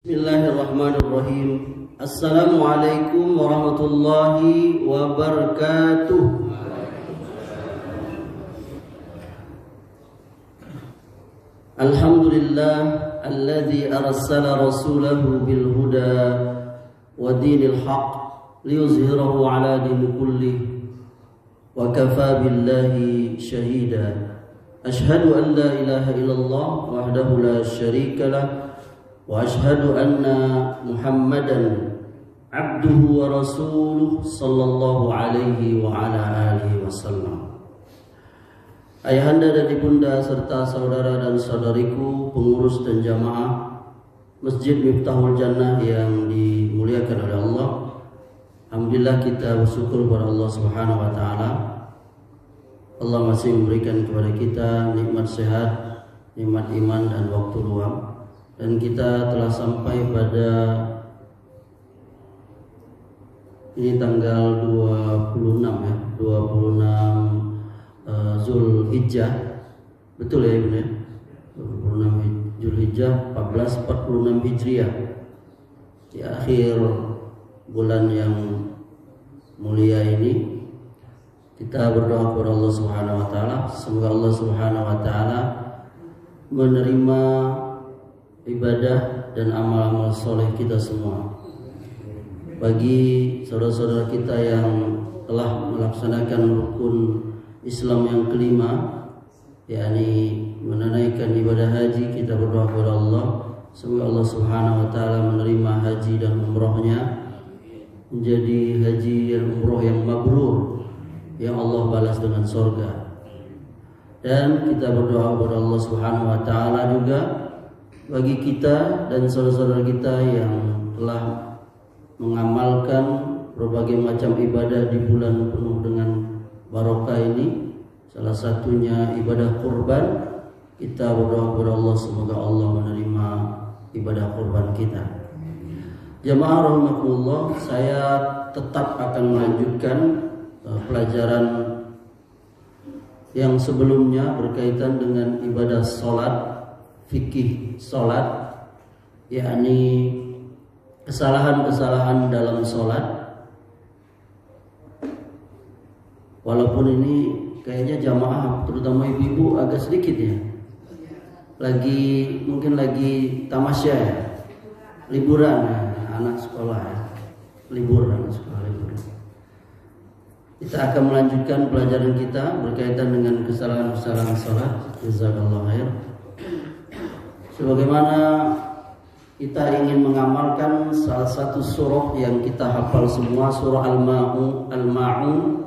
Bismillahirrahmanirrahim. Assalamualaikum warahmatullahi wabarakatuh. Alhamdulillah alladzi arsala rasulahu bil huda wa dinil haqq liyuzhirahu ala din kulli wa kafa billahi shahida. Ashhadu an la ilaha illallah wahdahu la syarika lah wa ashhadu anna Muhammadan abduhu wa rasuluh sallallahu alaihi wa ala alihi wasallam. Ayahanda dan ibunda serta saudara dan saudariku, pengurus dan jamaah Masjid Miftahul Jannah yang dimuliakan oleh Allah. Alhamdulillah kita bersyukur kepada Allah Subhanahu wa taala. Allah masih memberikan kepada kita nikmat sehat, nikmat iman dan waktu luang. Dan kita telah sampai pada ini tanggal 26 ya, 26 Zulhijjah. Betul ya Ibu ya? 26 Zulhijjah 1446 Hijriah. Di akhir bulan yang mulia ini kita berdoa kepada Allah Subhanahu wa taala, semoga Allah Subhanahu wa taala menerima ibadah dan amal-amal soleh kita semua. Bagi saudara-saudara kita yang telah melaksanakan rukun Islam yang kelima, yakni menunaikan ibadah haji, kita berdoa kepada Allah semoga Allah Subhanahu wa taala menerima haji dan umrohnya menjadi haji dan umroh yang mabrur, yang Allah balas dengan surga. Dan kita berdoa kepada Allah Subhanahu wa taala juga bagi kita dan saudara-saudara kita yang telah mengamalkan berbagai macam ibadah di bulan penuh dengan barokah ini, salah satunya ibadah kurban. Kita berdoa kepada Allah semoga Allah menerima ibadah kurban kita. Jamaah rahimakumullah, saya tetap akan melanjutkan pelajaran yang sebelumnya berkaitan dengan ibadah salat, fikih salat, yakni kesalahan-kesalahan dalam salat. Walaupun ini kayaknya jamaah terutama ibu-ibu agak sedikit ya, mungkin lagi tamasya ya, liburan ya, anak sekolah ya, liburan sekolah liburan. Kita akan melanjutkan pelajaran kita berkaitan dengan kesalahan-kesalahan salat. Jazakallahu khair. Sebagaimana kita ingin mengamalkan salah satu surah yang kita hafal semua, surah Al-Ma'un.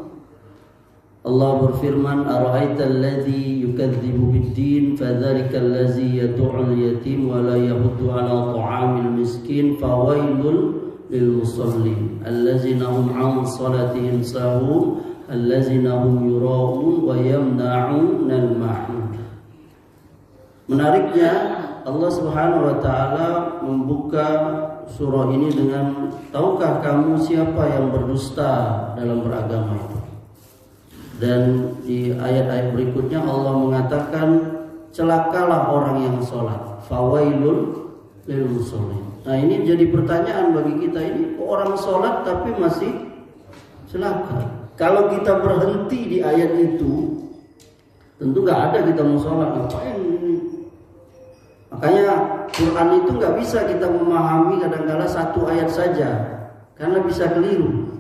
Allah berfirman, "Ara'aital ladzi yukadzibu bid-din fadzalika allazi yad'ul yatim wa la yahuddu 'ala ta'amil miskin fawailul lil musallin allazina hum 'an salatihim sahun allazina hum yura'un wa yamna'unal ma'un." Menariknya, Allah Subhanahu wa taala membuka surah ini dengan, tahukah kamu siapa yang berdusta dalam beragama itu? Dan di ayat-ayat berikutnya Allah mengatakan, celakalah orang yang sholat, fawailul lil musallin. Nah ini jadi pertanyaan bagi kita, ini orang sholat tapi masih celaka. Kalau kita berhenti di ayat itu, tentu nggak ada kita mau sholat, ngapain ini? Makanya Quran itu nggak bisa kita memahami kadang-kala satu ayat saja, karena bisa keliru.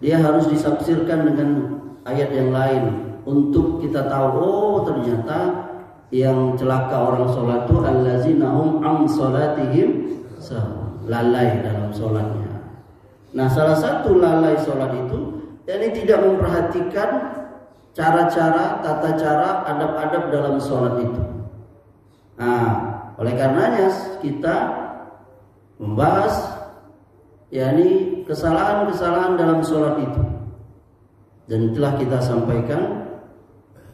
Dia harus ditafsirkan dengan ayat yang lain untuk kita tahu, oh ternyata yang celaka orang sholat itu allazina hum an sholatihim sahun, lalai dalam sholatnya. Nah salah satu lalai sholat itu, yakni tidak memperhatikan cara-cara, tata cara, adab-adab dalam sholat itu. Nah, oleh karenanya kita membahas yakni kesalahan-kesalahan dalam sholat itu. Dan telah kita sampaikan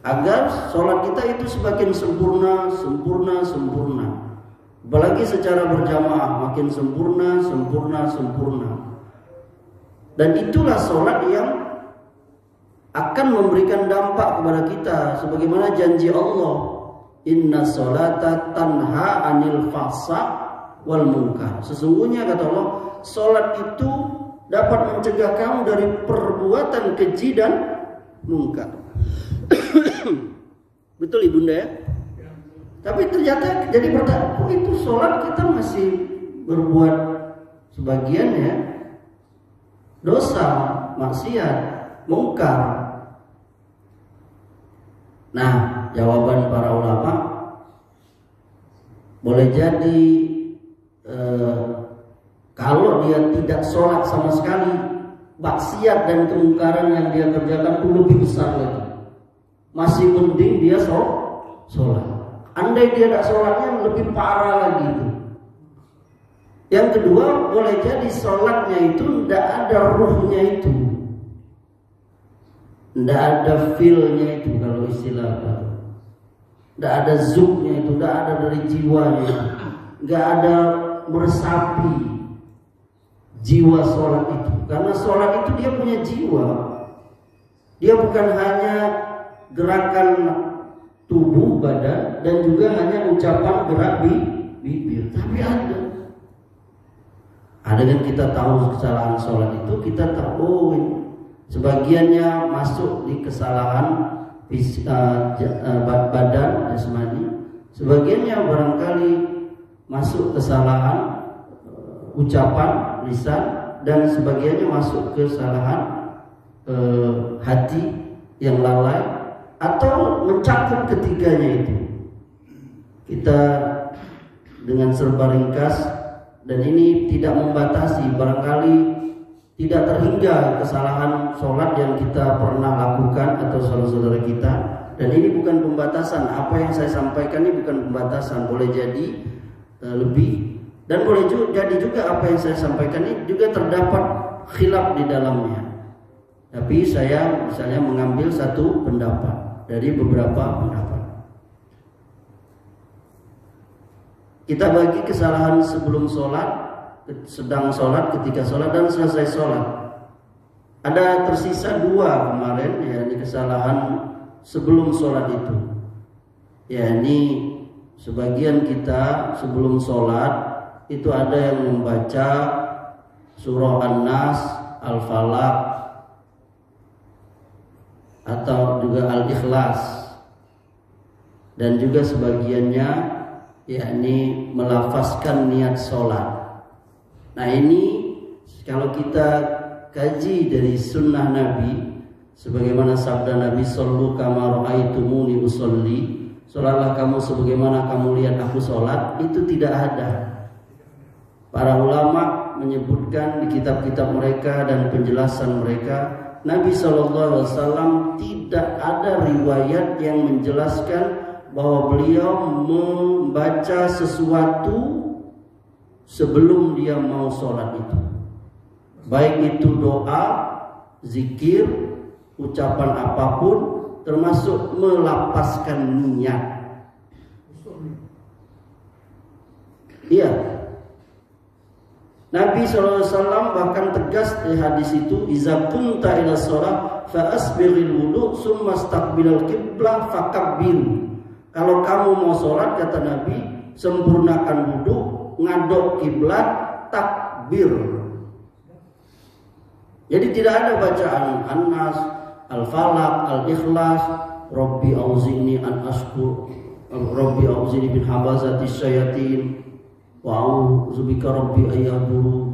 agar sholat kita itu semakin sempurna. Apalagi secara berjamaah makin sempurna. Dan itulah sholat yang akan memberikan dampak kepada kita, sebagaimana janji Allah inna sholata tanha anil fahsya wal munkar. Sesungguhnya kata Allah, salat itu dapat mencegah kamu dari perbuatan keji dan munkar. Betul ibunda ya? Tapi ternyata jadi pertanyaan, kok itu sholat kita masih berbuat sebagiannya dosa, maksiat, mungkar. Nah, jawaban para ulama, boleh jadi kalau dia tidak sholat sama sekali, maksiat dan kemungkaran yang dia kerjakan itu lebih besar lagi. Masih mending dia sholat. Andai dia tidak sholatnya lebih parah lagi itu. Yang kedua, boleh jadi sholatnya itu tidak ada ruhnya itu, tidak ada feel-nya itu, kalau istilah apa, tidak ada zuknya itu, tidak ada dari jiwanya itu, nggak ada meresapi jiwa sholat itu. Karena sholat itu dia punya jiwa. Dia bukan hanya gerakan tubuh badan dan juga hanya ucapan gerak bibir, tapi ada kan kita tahu kesalahan sholat itu, kita tahu sebagiannya masuk di kesalahan badan jasmani, sebagiannya barangkali masuk kesalahan ucapan lisan, dan sebagiannya masuk kesalahan hati yang lalai, atau mencakup ketiganya itu. Kita dengan serba ringkas, dan ini tidak membatasi, barangkali tidak terhingga kesalahan sholat yang kita pernah lakukan atau saudara-saudara kita. Dan ini bukan pembatasan, apa yang saya sampaikan ini bukan pembatasan, boleh jadi lebih, dan boleh jadi juga apa yang saya sampaikan ini juga terdapat khilaf di dalamnya. Tapi saya misalnya mengambil satu pendapat dari beberapa pendapat. Kita bagi kesalahan sebelum sholat, sedang sholat, ketika sholat, dan selesai sholat. Ada tersisa dua kemarin, ya, ini kesalahan sebelum sholat itu. Ya, ini sebagian kita sebelum sholat itu ada yang membaca surah An-Nas, Al-Falaq, atau juga Al-Ikhlas, dan juga sebagiannya yakni melafazkan niat sholat. Nah, ini kalau kita kaji dari sunnah Nabi, sebagaimana sabda Nabi, "Shollu kama ra'aitumuni usolli," sholatlah kamu sebagaimana kamu lihat aku sholat, itu tidak ada. Para ulama menyebutkan di kitab-kitab mereka dan penjelasan mereka, Nabi SAW tidak ada riwayat yang menjelaskan bahwa beliau membaca sesuatu sebelum dia mau sholat itu, baik itu doa, zikir, ucapan apapun, termasuk melapaskan niat. Iya, Nabi SAW bahkan tegas di hadis itu, "Iza kunta ila sholat fa asbighil wudu summa istaqbilal qiblah fakabbir." Kalau kamu mau sholat, kata Nabi, sempurnakan wudu, ngadok kiblat, takbir. Jadi tidak ada bacaan An-Nas, Al-Falaq, Al-Ikhlas, Rabbi auzi'ni an ashkur, Rabbi auzi'ni bin hamazati syayatin, wa a'udzubika Rabbi ayyadurun,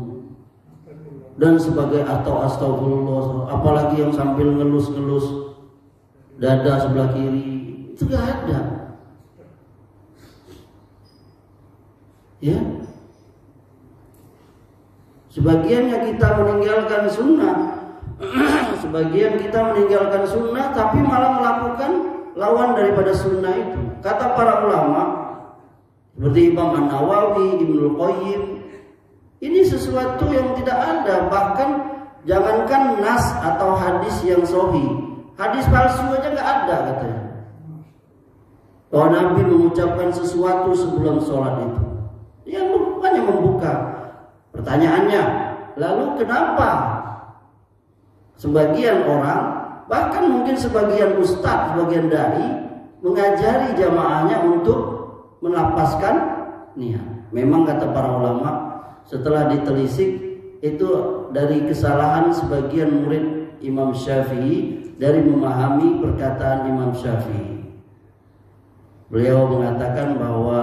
dan sebagai, atau astagfirullah, apalagi yang sambil ngelus-ngelus dada sebelah kiri, itu gak ada. Ya, sebagiannya kita meninggalkan sunnah, sebagian kita meninggalkan sunnah tapi malah melakukan lawan daripada sunnah itu. Kata para ulama seperti Imam An-Nawawi, Ibnul Qayyim, ini sesuatu yang tidak ada. Bahkan jangankan nas atau hadis yang sahih, hadis palsu aja nggak ada katanya. Bahwa Nabi mengucapkan sesuatu sebelum sholat itu, yang hanya membuka. Pertanyaannya, lalu kenapa sebagian orang, bahkan mungkin sebagian ustaz, sebagian dai, mengajari jamaahnya untuk melapaskan niat. Memang kata para ulama, setelah ditelisik itu dari kesalahan sebagian murid Imam Syafi'i dari memahami perkataan Imam Syafi'i. Beliau mengatakan bahwa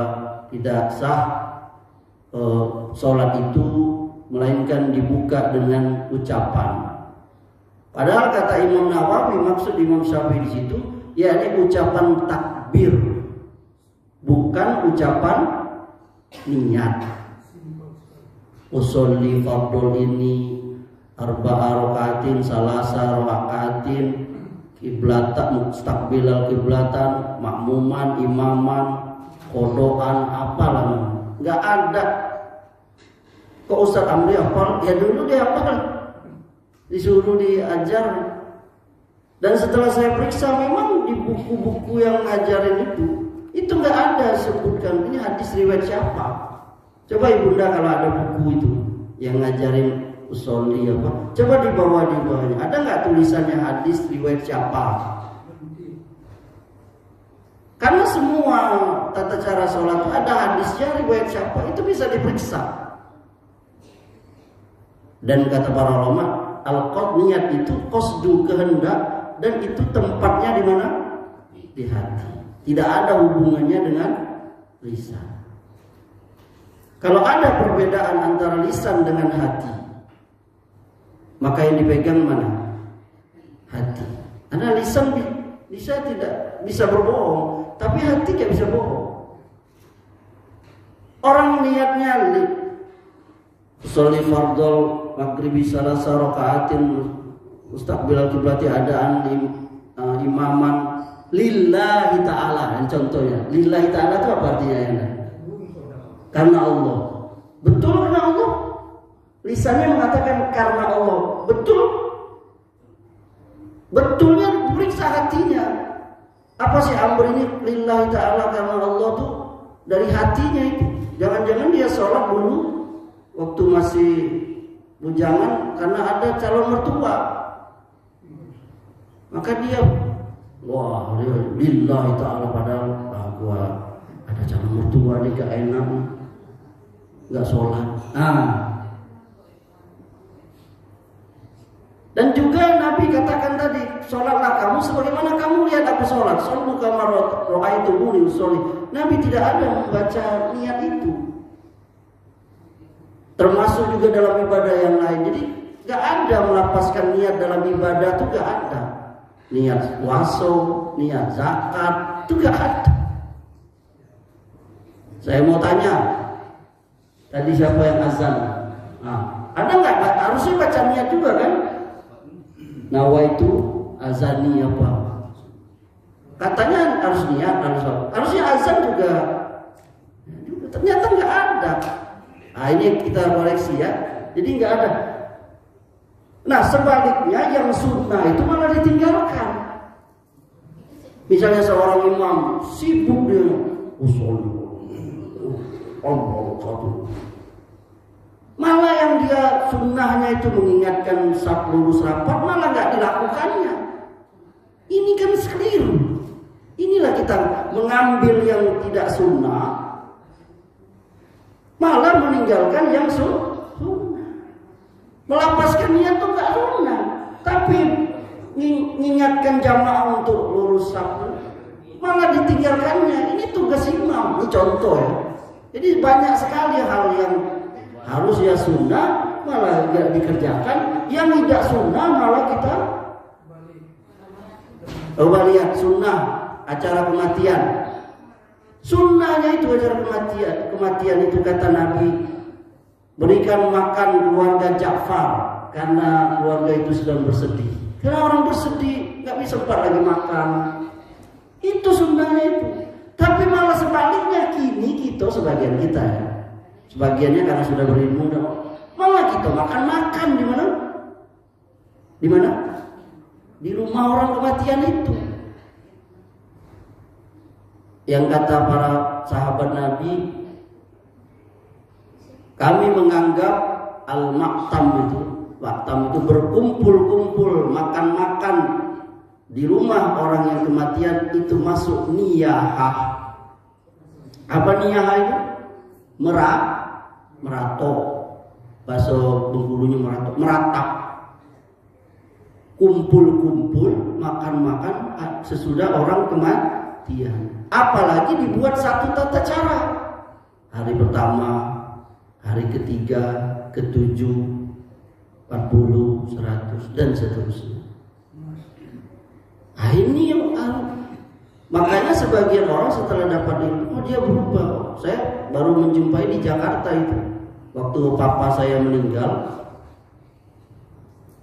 tidak sah sholat itu melainkan dibuka dengan ucapan. Padahal kata Imam Nawawi, maksud Imam Syafi'i di situ yakni ucapan takbir, bukan ucapan niat. Usolli fardhu ini arba'a rakaatin salasa rakaatin kiblatan mustaqbilal kiblatan makmuman imaman kodoan apalah, nggak ada. Kok Ustaz Amri hafal? Ya dulu dia hafal, disuruh diajar. Dan setelah saya periksa, memang di buku-buku yang ngajarin itu nggak ada sebutkan ini hadis riwayat siapa. Coba ibunda kalau ada buku itu yang ngajarin usolli apa, coba di bawahnya ada nggak tulisannya hadis riwayat siapa? Karena semua tata cara sholat itu ada hadisnya riwayat siapa, itu bisa diperiksa. Dan kata para ulama, al-qasd niat itu qasdu kehendak, dan itu tempatnya di mana? Di hati. Tidak ada hubungannya dengan lisan. Kalau ada perbedaan antara lisan dengan hati, maka yang dipegang mana? Hati. Karena lisan bisa tidak bisa berbohong, tapi hati tidak bisa bohong. Orang niatnya sholli fardhu maghribi salasa rakaatin mustaqbilal kiblati adaan imaman lillahi ta'ala. Yang contohnya lillahi ta'ala itu apa artinya ya? Karena Allah. Betul karena Allah? Lisannya mengatakan karena Allah. Betul? Betulnya diperiksa hatinya. Apa sih amr ini lillahi ta'ala karena Allah tuh dari hatinya itu. Jangan-jangan dia sholat dulu waktu masih bujangan karena ada calon mertua. Maka dia, wah dia lillahi ta'ala, padahal gua ada calon mertua nih gak enak, gak sholat. Dan juga Nabi katakan tadi, sholatlah kamu sebagaimana kamu lihat aku sholat. Shollu kama ra'aitumuni usolli. Nabi tidak ada membaca niat itu. Termasuk juga dalam ibadah yang lain. Jadi gak ada melapaskan niat dalam ibadah itu gak ada. Niat puasa, niat zakat itu gak ada. Saya mau tanya, tadi siapa yang azan? Ada nggak? Harusnya baca niat juga kan? Nawaitu azani apa? Katanya harus niat, harusnya azan juga. Ternyata nggak ada. Ini kita koreksi ya. Jadi nggak ada. Nah sebaliknya yang sunnah itu malah ditinggalkan. Misalnya seorang imam sibuk dia usul satu. Malah yang dia sunnahnya itu mengingatkan saat lurus rapat malah nggak dilakukannya. Ini kan keliru. Inilah kita mengambil yang tidak sunnah, malah meninggalkan yang sunnah. Melapaskan niat itu nggak sunnah, tapi mengingatkan jamaah untuk lurus sapu malah ditinggalkannya. Ini tugas imam. Ini contoh ya. Jadi banyak sekali hal yang harus ya sunnah malah tidak dikerjakan, yang tidak sunnah malah kita. Coba lihat sunnah acara kematian. Sunnahnya itu acara kematian. Kematian itu kata Nabi, berikan makan keluarga Ja'far karena keluarga itu sedang bersedih. Karena orang bersedih nggak bisa sempat lagi makan. Itu sunnahnya itu. Tapi malah sebaliknya kini kita sebagian kita ya. Sebagiannya karena sudah berilmu, malah kita makan di mana? Di mana? Di rumah orang kematian itu. Yang kata para sahabat Nabi, kami menganggap al-maktam itu berkumpul-kumpul, makan-makan di rumah orang yang kematian itu masuk niyahah. Apa niyahah itu? Meratok. Bahasa Bengkulunya meratap. Kumpul-kumpul, makan-makan sesudah orang kematian. Apalagi dibuat satu tata cara. Hari pertama, hari ketiga, ketujuh, 40, 100 dan seterusnya. Nah, ini yang makanya sebagian orang setelah dapat ilmu, dia berubah. Saya baru menjumpai di Jakarta itu, waktu papa saya meninggal,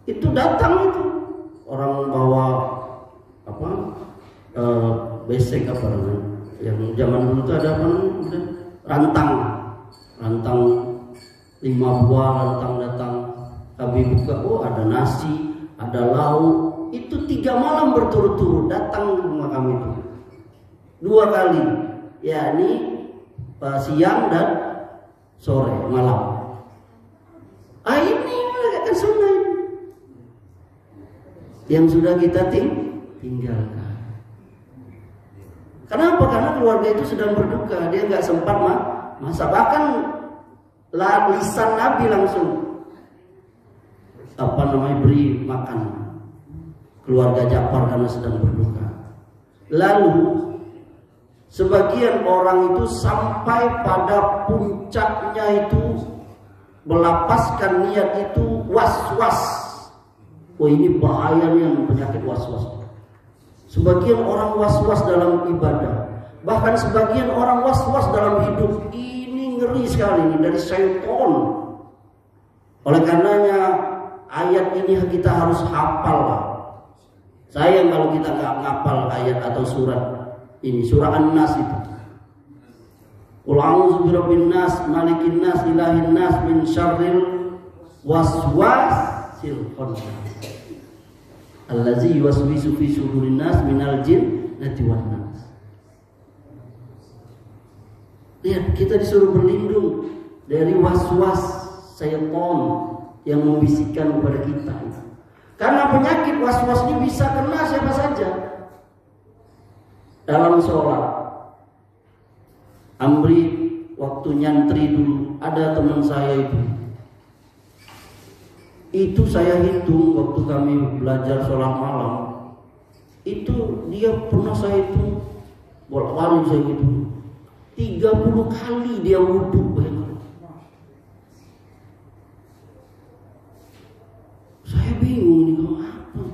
itu datang itu orang bawa apa besek apa namanya, yang zaman dulu itu ada apa namanya, rantang 5 buah rantang datang. Kami buka, oh ada nasi, ada lauk. Itu 3 malam berturut-turut datang ke rumah kami itu 2 kali, yakni siang dan sore malam. Ini menegakkan sunnah yang sudah kita tinggalkan. Kenapa? Karena keluarga itu sedang berduka, dia nggak sempat masak. Bahkan lisan Nabi langsung beri makan keluarga Ja'far karena sedang berduka. Lalu sebagian orang itu sampai pada puncaknya itu melapaskan niat itu was-was. Oh, ini bahayanya penyakit was-was. Sebagian orang was-was dalam ibadah, bahkan sebagian orang was-was dalam hidup. Ini ngeri sekali, ini dari syaitan. Oleh karenanya ayat ini kita harus hafal lah. Sayang kalau kita nggak ngapal ayat atau surat ini, surah An-Nas itu. Qul a'udzu birabbin nas, malikin nas, ilahin nas, min syarril waswasil khannas. Allazi yuwaswisu fi sudurin nas minal jinnati wan nas. Lihat, kita disuruh berlindung dari waswas syaitan yang membisikkan kepada kita. Karena penyakit waswas ini bisa kena siapa saja. Dalam sholat, Amri waktu nyantri dulu, ada teman saya itu saya hitung waktu kami belajar sholat malam, itu dia pernah saya hitung bolak-balik, saya hitung 30 kali dia wudhu. Saya bingung ini kalau apa.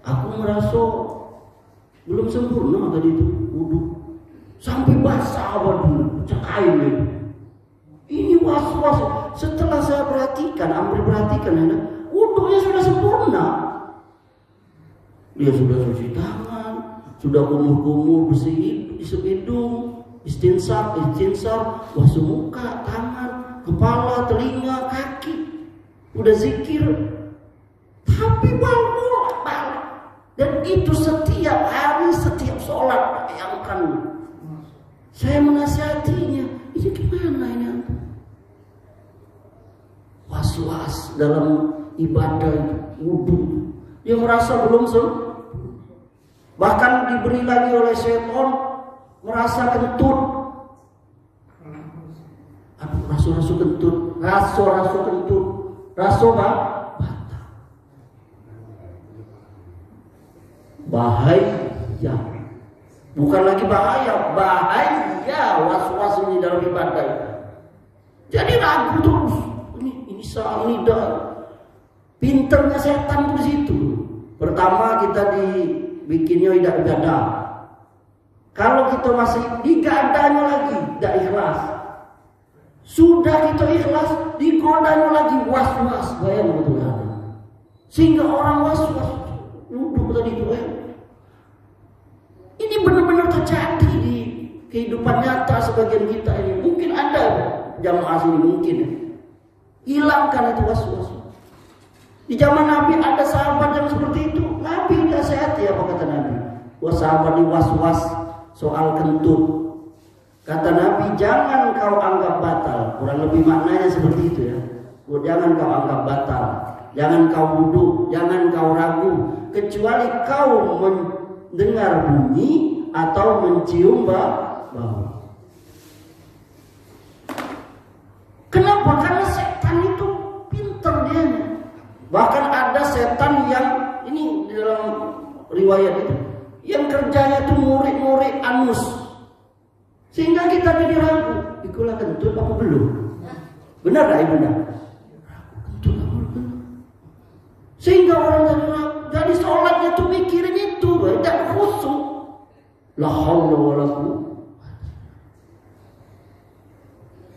Aku merasa belum sempurna tadi itu wudhu, sampai basah dulu kain itu. Ini was-was. Setelah saya perhatikan, Amri perhatikan, wudhunya sudah sempurna. Dia sudah cuci tangan, sudah kumur-kumur, bersih hidung, istinsar, basuh muka, tangan, kepala, telinga, kaki, udah zikir. Tapi bolak-balik, dan itu setiap hari, setiap sholat. Bayangkan, saya menasihatinya, ini gimana ini? Was-was dalam ibadah wudhu, dia merasa belum bahkan diberi lagi oleh setan merasa kentut. Rasu kentut, rasu batal. Bahaya, bukan lagi bahaya was-was ini dalam ibadah. Jadi ragu terus. Ini dah pinternya setan di situ. Pertama kita dibikinnya tidak ibadah. Kalau kita masih digadanya lagi, tidak ikhlas. Sudah kita ikhlas, digodanya lagi was-was. Bayang betul ada. Sehingga orang was-was duduk tadi itu. Ini benar-benar terjadi di kehidupan nyata sebagian kita ini. Mungkin ada jamaah sini mungkin. Hilangkan itu was-was. Di zaman Nabi ada sahabat yang seperti itu. Nabi nasihati apa kata Nabi? Sahabat di was-was soal kentut. Kata Nabi, jangan kau anggap batal. Kurang lebih maknanya seperti itu ya. Jangan kau anggap batal. Jangan kau duduk, jangan kau ragu, kecuali kau mendengar bunyi atau mencium bau. Kenapa? Karena setan itu pinter dia. Bahkan ada setan yang ini di dalam riwayat itu, yang kerjanya itu murid-murid anus, sehingga kita jadi ragu, ikulah kentut apa belum? Benar tak ibu? Kentut apa belum? Sehingga orang jadi ragu. Jadi sholatnya tuh mikirin itu, tidak khusyuk. La haula wala quwwata.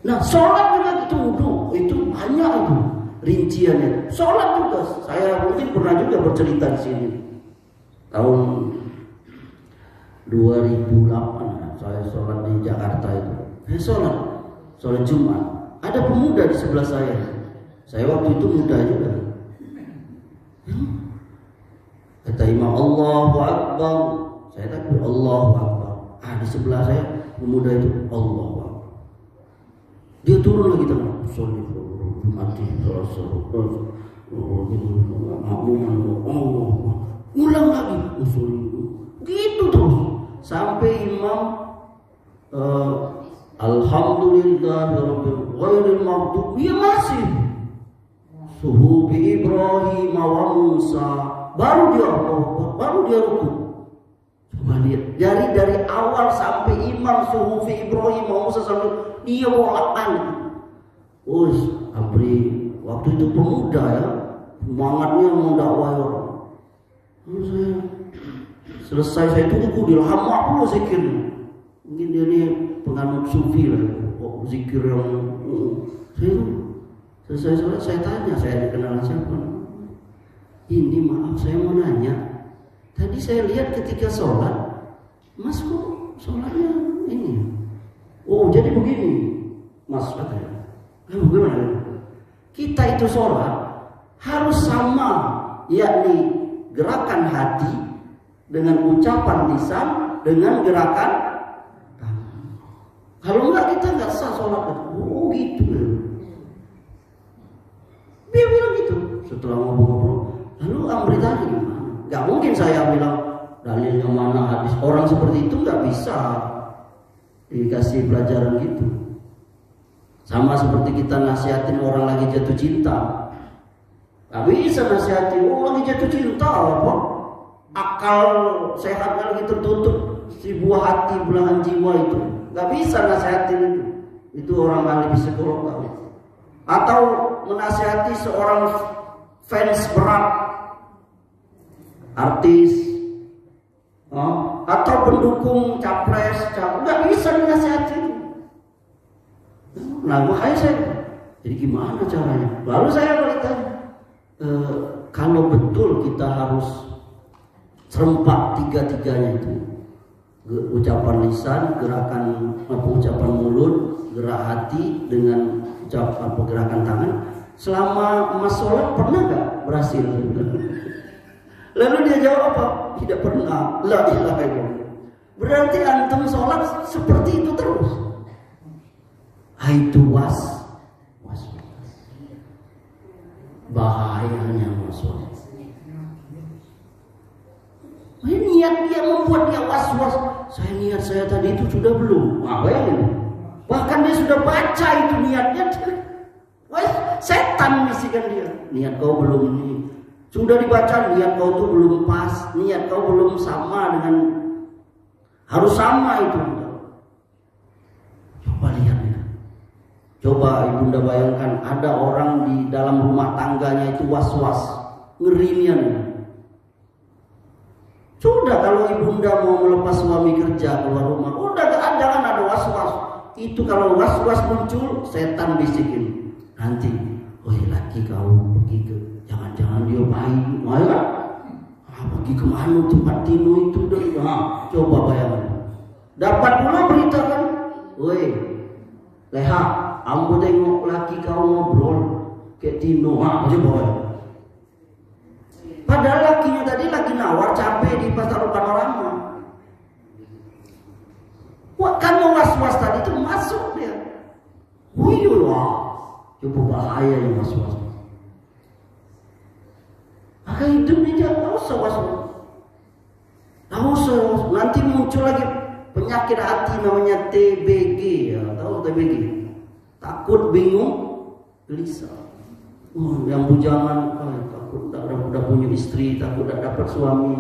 Nah, sholat juga itu wudhu, itu banyak itu rinciannya. Sholat juga, saya mungkin pernah juga bercerita di sini. Tahun 2008 saya sholat di Jakarta itu. Saya sholat Jumat. Ada pemuda di sebelah saya. Saya waktu itu muda juga. Kata imam Allahu Akbar, saya takbir Allahu Akbar. Di sebelah saya pemuda itu Allahu Akbar. Dia turun lagi tangan, sholat mati, ulang lagi, gitu terus sampai imam alhamdulillahirabbil ghairil maghdub, dia masih suhubi Ibrahim wa Musa, baru dia rukuk. Coba lihat dari awal sampai imam suhubi Ibrahim wa Musa sampai dia bolak-balik. Abri waktu itu pemuda ya, semangatnya mendakwai orang. Selesai saya tunggu dia lama pula zikir. Mungkin dia ni penganut sufi lah, zikir yang selesai saya tanya, saya dikenal siapa? Ini maaf saya mau nanya. Tadi saya lihat ketika sholat, Mas kok sholatnya ini? Jadi begini, Mas katanya. Bagaimana? Kita itu sholat harus sama, yakni gerakan hati dengan ucapan lisan dengan gerakan tangan. Kalau enggak kita enggak sah sholat. Gitu. Dia bilang gitu. Setelah ngobrol-ngobrol, lalu Amri tadi gimana? Gak mungkin saya bilang dalilnya mana hadis. Orang seperti itu nggak bisa dikasih pelajaran gitu. Sama seperti kita nasihatin orang lagi jatuh cinta. Gak bisa nasihatin lagi jatuh cinta apa? Akal sehatnya lagi tertutup, si buah hati belahan jiwa itu. Gak bisa nasihatin itu. Itu orang ahli psikolog. Atau menasihati seorang fans berat, artis, atau pendukung capres, nggak bisa dinasihati. Nah, makanya saya, jadi gimana caranya? Lalu saya balik tanya, kalau betul kita harus serempak tiga-tiganya itu, ucapan lisan, ucapan mulut, gerak hati dengan gerakan tangan. Selama Mas sholat pernah nggak berhasil? Lalu dia jawab apa? Tidak pernah. La ilaha illallah. Berarti antum sholat seperti itu terus. Itu was. Bahayanya was-was. Niat dia membuat dia was-was. Saya niat saya tadi itu sudah belum. Bayangin. Bahkan dia sudah baca itu niatnya. Setan bisikan dia. Niat kau belum ini. Sudah dibaca, niat kau tuh belum pas, niat kau belum sama dengan, harus sama itu. Coba lihat ya. Coba ibunda bayangkan ada orang di dalam rumah tangganya itu was-was, ngerinya nih. Sudah kalau ibunda mau melepas suami kerja keluar rumah, udah jangan ada was-was. Itu kalau was-was muncul, setan bisikin. Nanti, laki kau pergi ke, jangan-jangan dia baik, pergi kemana tempat Tino itu deh. Coba bayangkan. Dapat pula berita kan, Leha, ambo tengok laki kau ngobrol kayak Tino, coba. Padahal lakinya tadi lagi nawar capek di pasar panorama. Karena was-was tadi itu masuk dia. Coba bahaya yang was-was. Maka hidup ini jangan usah was-was. Nanti muncul lagi penyakit hati namanya TBG, ya, tahu TBG? Takut, bingung, gelisah. Yang bujangan, takut udah punya istri, takut udah dapat suami.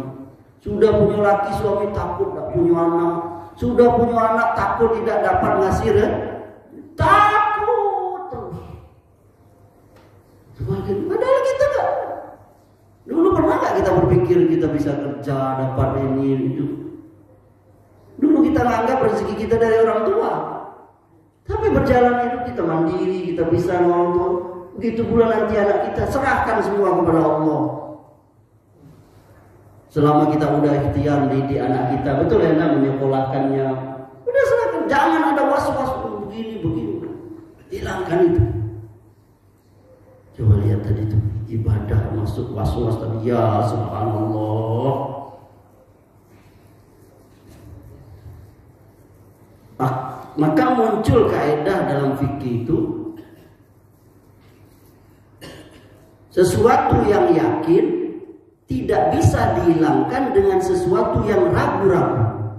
Sudah punya laki suami, takut udah punya anak. Sudah punya anak, takut tidak dapat ngasih takut terus. Padahal kita enggak. Dulu pernah nggak kita berpikir kita bisa kerja, dapat ini itu? Dulu kita menganggap rezeki kita dari orang tua. Tapi berjalan hidup kita mandiri, kita bisa ngontrol. Begitu pula nanti anak kita, serahkan semua kepada Allah. Selama kita udah ikhtiar didik anak kita, betul ya, menyekolahkannya. Udah serahkan, jangan ada was-was begini. Hilangkan itu. Coba lihat tadi itu ibadah masuk was-was tadi, ya subhanallah. Maka muncul kaidah dalam fikih itu, sesuatu yang yakin tidak bisa dihilangkan dengan sesuatu yang ragu-ragu.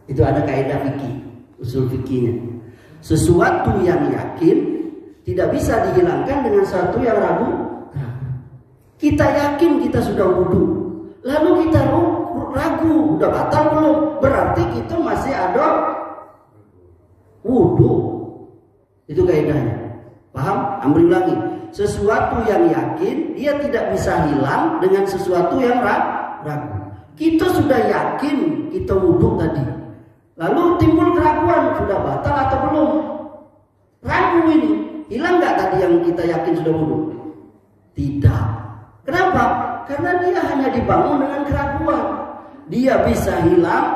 Itu ada kaidah fikih, usul fikihnya. Sesuatu yang yakin tidak bisa dihilangkan dengan sesuatu yang ragu. Kita yakin kita sudah wudu, lalu kita ragu, udah batal belum? Berarti kita masih ada wudu. Itu kaidahnya. Paham? Ambil ulangi. Sesuatu yang yakin dia tidak bisa hilang dengan sesuatu yang ragu. Kita sudah yakin kita wudu tadi, lalu timbul keraguan, sudah batal atau belum? Ragu ini, hilang nggak tadi yang kita yakin sudah wudu? Tidak. Kenapa? Karena dia hanya dibangun dengan keraguan. Dia bisa hilang,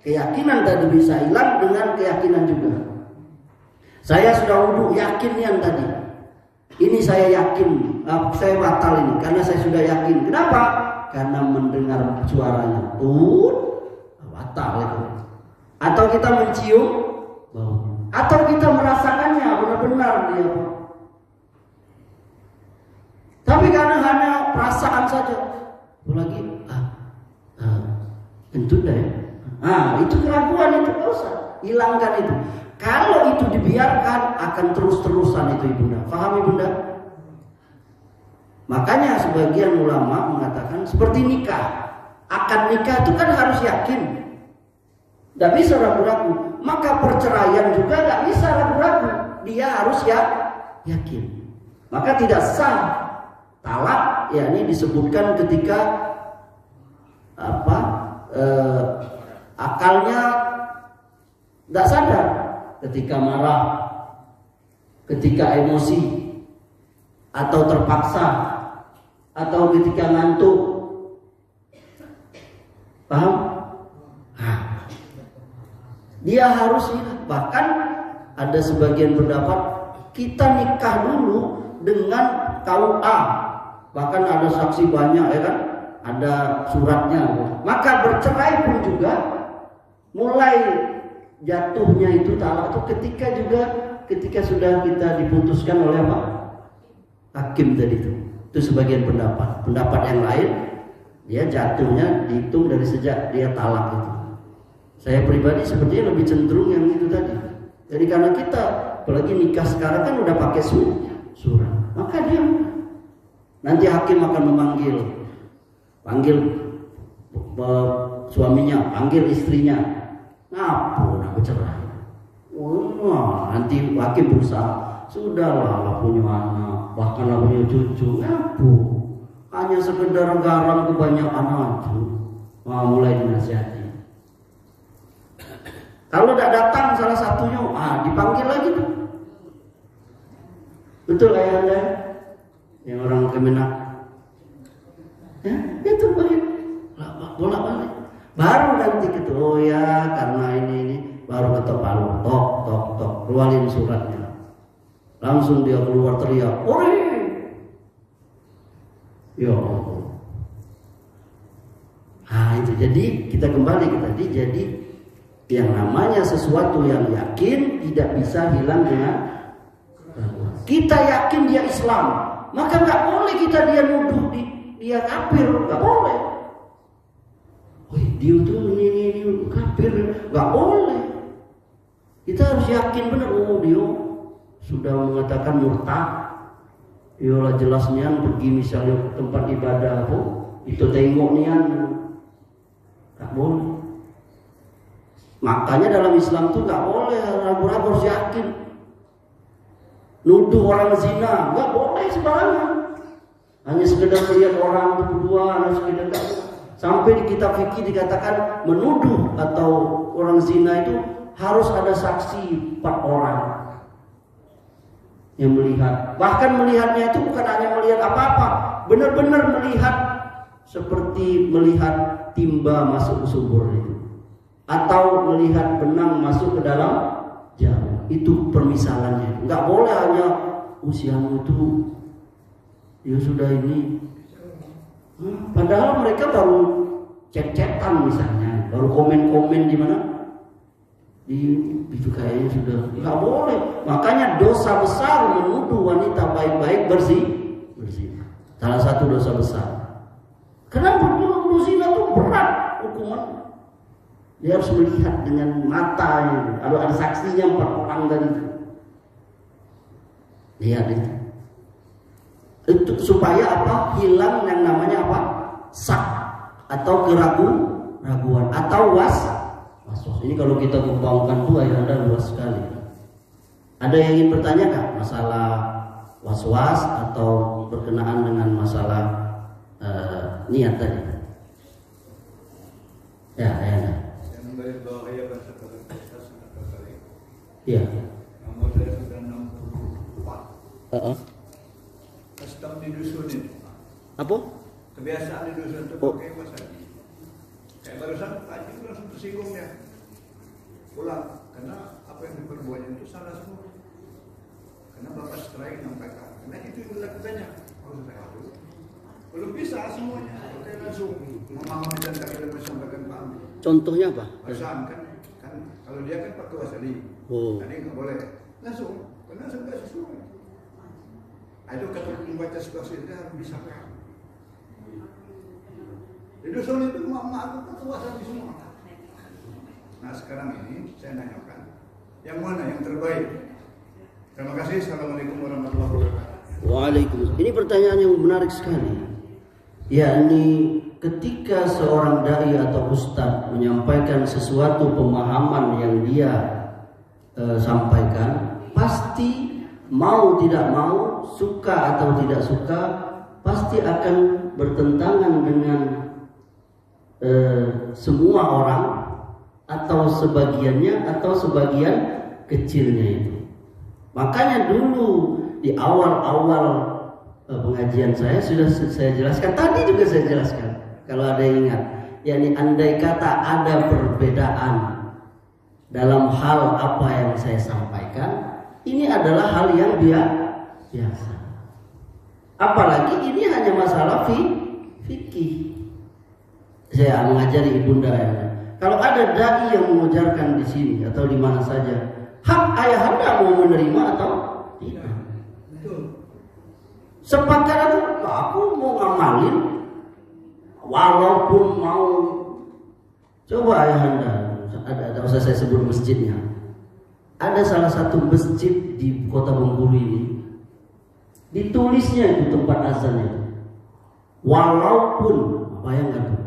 keyakinan tadi bisa hilang dengan keyakinan juga. Saya sudah wudu, yakin yang tadi. Ini saya yakin, saya batal ini karena saya sudah yakin. Kenapa? Karena mendengar suaranya batal itu. Atau kita mencium bau, atau kita merasakannya benar-benar dia. Tapi karena hanya perasaan saja, lagi kentut dah ya. Itu keraguan, itu nggak usah, hilangkan itu. Kalau itu dibiarkan akan terus-terusan itu ibunda. Paham ibunda? Makanya sebagian ulama mengatakan seperti nikah. Akad nikah itu kan harus yakin, tidak bisa ragu-ragu. Maka perceraian juga tidak bisa ragu-ragu. Dia harus yakin. Maka tidak sah talak. Ya, ini disebutkan ketika akalnya tidak sadar. Ketika marah, ketika emosi, atau terpaksa, atau ketika ngantuk. Paham? Dia harus ingat. Bahkan ada sebagian pendapat kita nikah dulu dengan KUA. Bahkan ada saksi banyak, ya kan? Ada suratnya. Maka bercerai pun juga mulai jatuhnya itu talak itu ketika sudah kita diputuskan oleh apa? Hakim tadi itu. Itu sebagian pendapat. Pendapat yang lain, dia jatuhnya dihitung dari sejak dia talak itu. Saya pribadi sepertinya lebih cenderung yang itu tadi. Jadi karena kita apalagi nikah sekarang kan udah pakai surat. Maka dia nanti hakim akan panggil suaminya, panggil istrinya. Ngapun aku cerai. Nanti hakim berusaha, sudahlah punya anak, bahkan punya cucu. Hanya sekedar garam kebanyakan aja. Mulai dinasihati. Kalau tidak datang salah satunya, dipanggil lagi tuh. Betul ayah anda? Yang orang Kemenak. Ya, itu bolak-balik. Baru nanti gitu, karena ini baru ketok palu, tok, keluarin suratnya. Langsung dia keluar teriak, ore! Ya Allah. Itu jadi kita kembali ke tadi. Jadi yang namanya sesuatu yang yakin tidak bisa hilang dengan kita yakin dia Islam, maka nggak boleh kita dia nuduh dia kafir, nggak boleh. Wih, dia tuh ini kafir, nggak boleh. Kita harus yakin benar, oh dia sudah mengatakan murtad. Dia jelasnya pergi misalnya ke tempat ibadah apa, itu tengok nian, nggak boleh. Makanya dalam Islam tuh nggak boleh ragu-ragu, harus yakin. Nuduh orang zina nggak boleh sembarangan. Hanya sekedar melihat orang berdua, hanya sekedar sampai di kitab fikih dikatakan menuduh atau orang zina itu harus ada saksi 4 orang yang melihat. Bahkan melihatnya itu bukan hanya melihat apa-apa, benar-benar melihat seperti melihat timba masuk ke sumur itu, atau melihat benang masuk ke dalam jarum. Itu permisalannya. Nggak boleh hanya usiamu itu ya sudah ini. Padahal mereka baru chat-chatan misalnya, baru komen-komen di mana? Itu kayaknya sudah nggak boleh. Makanya dosa besar menuduh wanita baik-baik bersih. Salah satu dosa besar. Kenapa menuduh zina itu berat hukuman? Dia harus melihat dengan matanya. Kalau ada saksinya 4 orang tadi. Lihat itu. Itu supaya apa? Hilang yang namanya apa? Sak atau keraguan atau was-was. Ini kalau kita kembangkan tuh ayahanda luas sekali. Ada yang ingin bertanya kah masalah was-was atau berkenaan dengan masalah niat tadi? Ya, ayahanda. Iya. Nomor saya sudah 64. Custom di dusun ini. Apa? Kebiasaan di dusun itu pakai bahasa. Kayak barusan tadi langsung tersinggung ya. Pulang karena apa yang diperbuatnya itu salah semua. Karena bapak strike nyampaikan. Karena itu yang dilakukannya. Belum bisa semuanya. Oke, langsung memahami dan tak sampaikan paham. Contohnya apa? Barusan kan kalau dia kan pakai wasali. Tadi nggak boleh langsung. Karena sampai sesuai. Itu kalau membaca situasi itu harus bisa paham. Di dusun itu mak-mak aku kan wasali semua. Nah sekarang ini saya nanyakan, yang mana yang terbaik? Terima kasih. Assalamualaikum warahmatullahi wabarakatuh. Waalaikumsalam. Ini pertanyaan yang menarik sekali. Yakni ketika seorang dai atau ustadz menyampaikan sesuatu pemahaman yang dia sampaikan, pasti mau tidak mau, suka atau tidak suka, pasti akan bertentangan dengan semua orang atau sebagiannya atau sebagian kecilnya itu. Makanya dulu di awal-awal pengajian saya sudah saya jelaskan, tadi juga saya jelaskan, kalau ada yang ingat, yakni andai kata ada perbedaan dalam hal apa yang saya sampaikan, ini adalah hal yang biasa. Apalagi ini hanya masalah fikih. Saya mengajari ibunda ya. Kalau ada dai yang mengajarkan di sini atau di mana saja, hak ayahanda mau menerima atau tidak. Sepakat aku mau ngamalin, walaupun mau. Coba ayahanda, ada usah saya sebut masjidnya. Ada salah satu masjid di kota Bengkulu ini, ditulisnya itu tempat azannya. Walaupun, bayangkan tuh,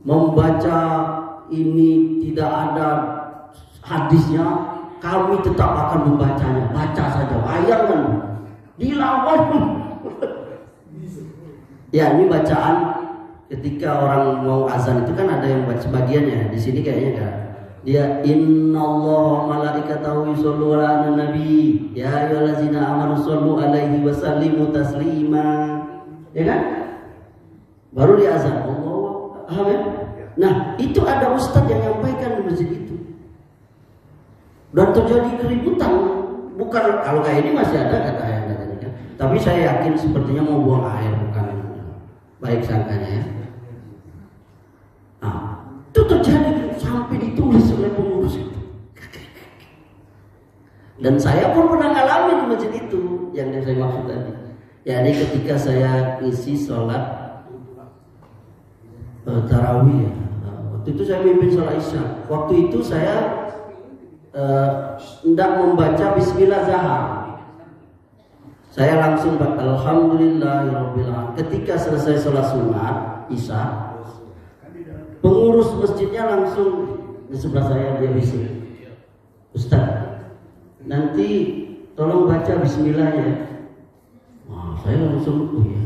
membaca ini tidak ada hadisnya, kami tetap akan membacanya. Baca saja, bayangkan, dilawan. Ya, ini bacaan ketika orang mau azan itu kan ada yang baca sebagiannya. Di sini kayaknya enggak. Dia innallaha malaikatahu yusholluna 'alan nabi ya ayyuhallazina amanu shollu 'alaihi wa sallimu taslima. Ya kan? Baru di azan. Amin. Nah, itu ada ustadz yang nyampaikan di masjid itu. Dan terjadi keributan. Bukan kalau kayak ini masih ada kata ayah tadi kan. Tapi saya yakin sepertinya mau buang air, bukan baik sangkanya ya. Nah, itu terjadi sampai ditulis oleh pengurus itu. Dan saya pun pernah ngalamin di masjid itu yang saya maksud tadi. Jadi ketika saya ngisi sholat tarawih ya, waktu itu saya mimpin sholat isya. Waktu itu saya hendak membaca Bismillah Zahar. Saya langsung Alhamdulillahirabbil alamin. Ketika selesai sholat sunat isya, pengurus masjidnya langsung di sebelah saya, dia bisik, Ustaz, nanti tolong baca Bismillah ya. Wah, saya langsung, oh ya,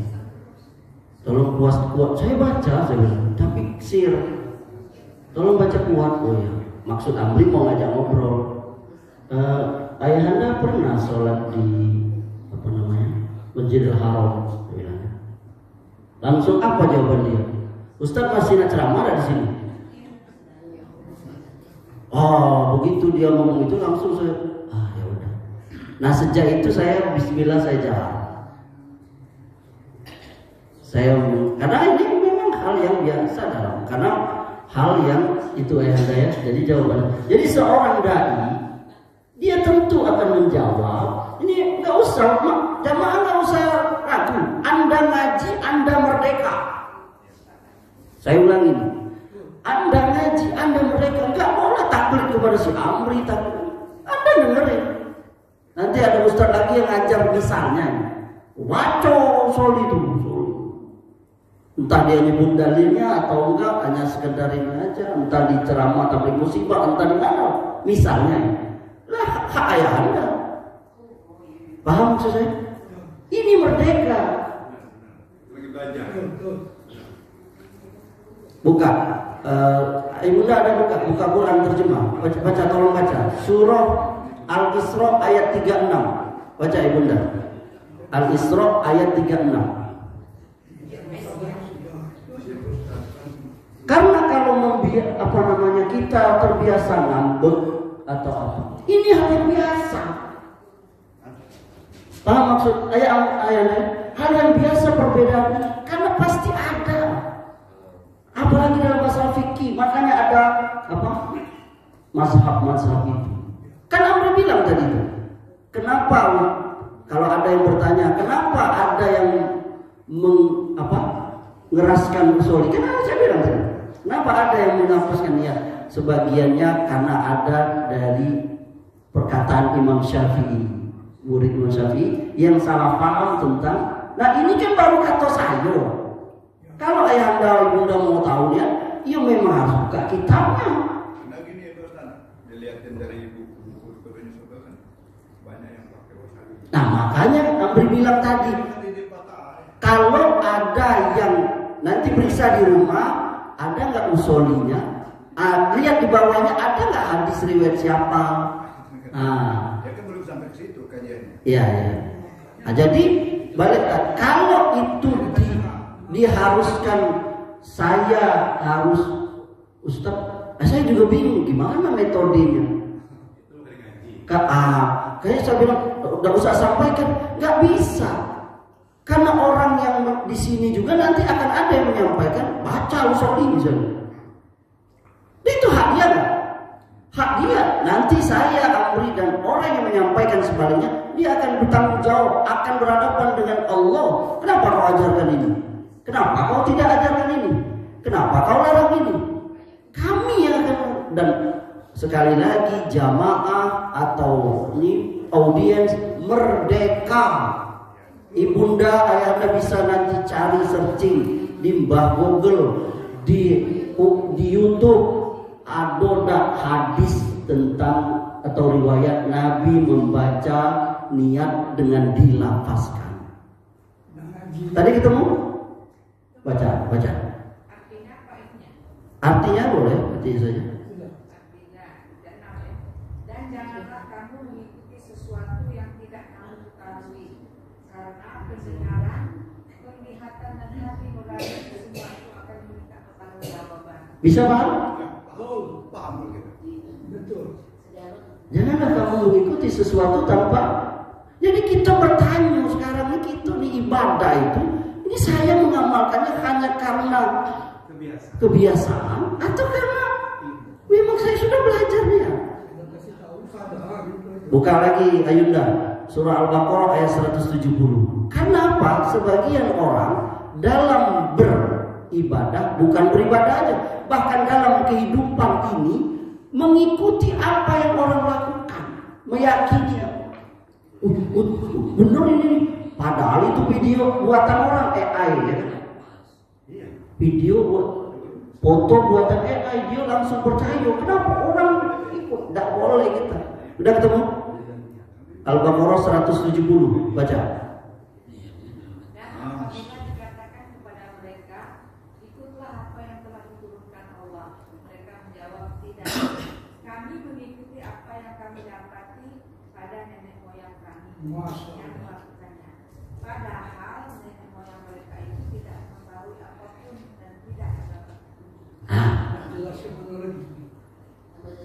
tolong kuat. Saya baca, saya bilang, tapi sir, tolong baca kuat. Oh ya, maksud Amri mau ngajak ngobrol. Ayahanda pernah sholat di Masjidil Haram? Dia bilang. Langsung apa jawaban dia? Ustaz masih nak ceramah ada di sini. Oh, begitu dia ngomong itu langsung saya, ya udah. Nah sejak itu saya Bismillah saya jalan. Karena ini memang hal yang biasa karena hal yang itu ayahanda ya. Jadi jawabannya. Jadi seorang dai dia tentu akan menjawab. Ini nggak usah, jamaah nggak usah ragu. Anda ngaji, Anda merdeka. Saya ulangi, Anda ngaji, Anda merdeka. Nggak boleh taklid kepada si Amri, taklid. Anda dengerin. Nanti ada ustaz lagi yang ngajar misalnya, waco soli itu. Entah dia nyebut dalilnya atau enggak, hanya sekedar ini aja. Entah di ceramah atau di musibah, entah di mana. Misalnya, lah hak ayah Anda. Paham maksud saya? Ini merdeka. Buka. Ibunda ada buka Quran terjemah. Baca tolong baca. Surah Al-Isra ayat 36. Baca Ibunda. Al-Isra ayat 36. Karena kalau kita terbiasa ngambek atau apa, ini hal yang biasa. Paham maksud ayatnya? Hal yang biasa perbedaan ini, karena pasti ada. Apalagi dalam masalah fikih, makanya ada mazhab itu. Kan Amr bilang tadi itu. Kenapa kalau ada yang bertanya, kenapa ada yang ngeraskan usuli? Kan saya bilang tadi. Kenapa ada yang menghapuskan niat? Sebagiannya karena ada dari perkataan Imam Syafi'i, murid Imam Syafi'i yang salah paham tentang. Nah ini kan baru kata saya. Kalau ayahanda ibunda mau tahu ya memang harus buka kitabnya. Nah gini ya Ustaz, dilihatin dari buku kan banyak yang pakai wasabi. Nah makanya Amri bilang tadi, kalau ada yang nanti periksa di rumah, ada nggak usolinya? Lihat di bawahnya ada nggak hadis riwayat siapa? Ya kan belum sampai ke situ kajiannya. Iya. Nah, jadi balik kalau itu diharuskan saya harus Ustaz, saya juga bingung gimana metodenya. Kayaknya saya bilang udah usah sampaikan, nggak bisa. Karena orang yang di sini juga nanti akan ada yang menyampaikan baca usuli misalnya. Itu hak dia kan? Hak dia. Nanti saya, Amri dan orang yang menyampaikan sebaliknya, dia akan bertanggung jawab, akan berhadapan dengan Allah. Kenapa kau ajarkan ini? Kenapa kau tidak ajarkan ini? Kenapa kau larang ini? Kami yang akan, dan sekali lagi jamaah atau ini audiens merdeka. Ibunda ayahanda bisa nanti cari searching di Mbah Google, di YouTube ada hadis tentang atau riwayat Nabi membaca niat dengan dilafazkan. Tadi ketemu? Baca. Artinya apa ini? Artinya boleh, artinya saja. Dan janganlah kamu mengikuti sesuatu yang tidak kamu ketahui, karena pendengaran, penglihatan dan hati nurani sesuatu akan meminta pertanggungjawaban. Bisa paham? Paham begitu. Betul. Janganlah kamu mengikuti sesuatu tanpa. Jadi kita bertanya sekarang ini kita di ibadah itu, ini saya mengamalkannya hanya karena kebiasaan atau karena memang saya sudah belajarnya. Buka lagi Ayunda. surah Al-Baqarah ayat 170. Kenapa? Sebagian orang dalam beribadah bukan beribadah aja, bahkan dalam kehidupan ini mengikuti apa yang orang lakukan, meyakini benar ini, padahal itu video buatan orang AI ya. Video buat foto buatan AI, dia langsung percaya. Kenapa orang ikut? Tidak boleh kita. Udah ketemu? Al-Baqarah 170, baca. Dan apabila dikatakan kepada mereka, ikutlah apa yang telah diturunkan Allah. Mereka menjawab, tidak. Kami mengikuti apa yang kami dapati pada nenek moyang kami yang melakukannya. Padahal nenek moyang mereka itu tidak mengetahui apapun dan tidak ada petunjuk.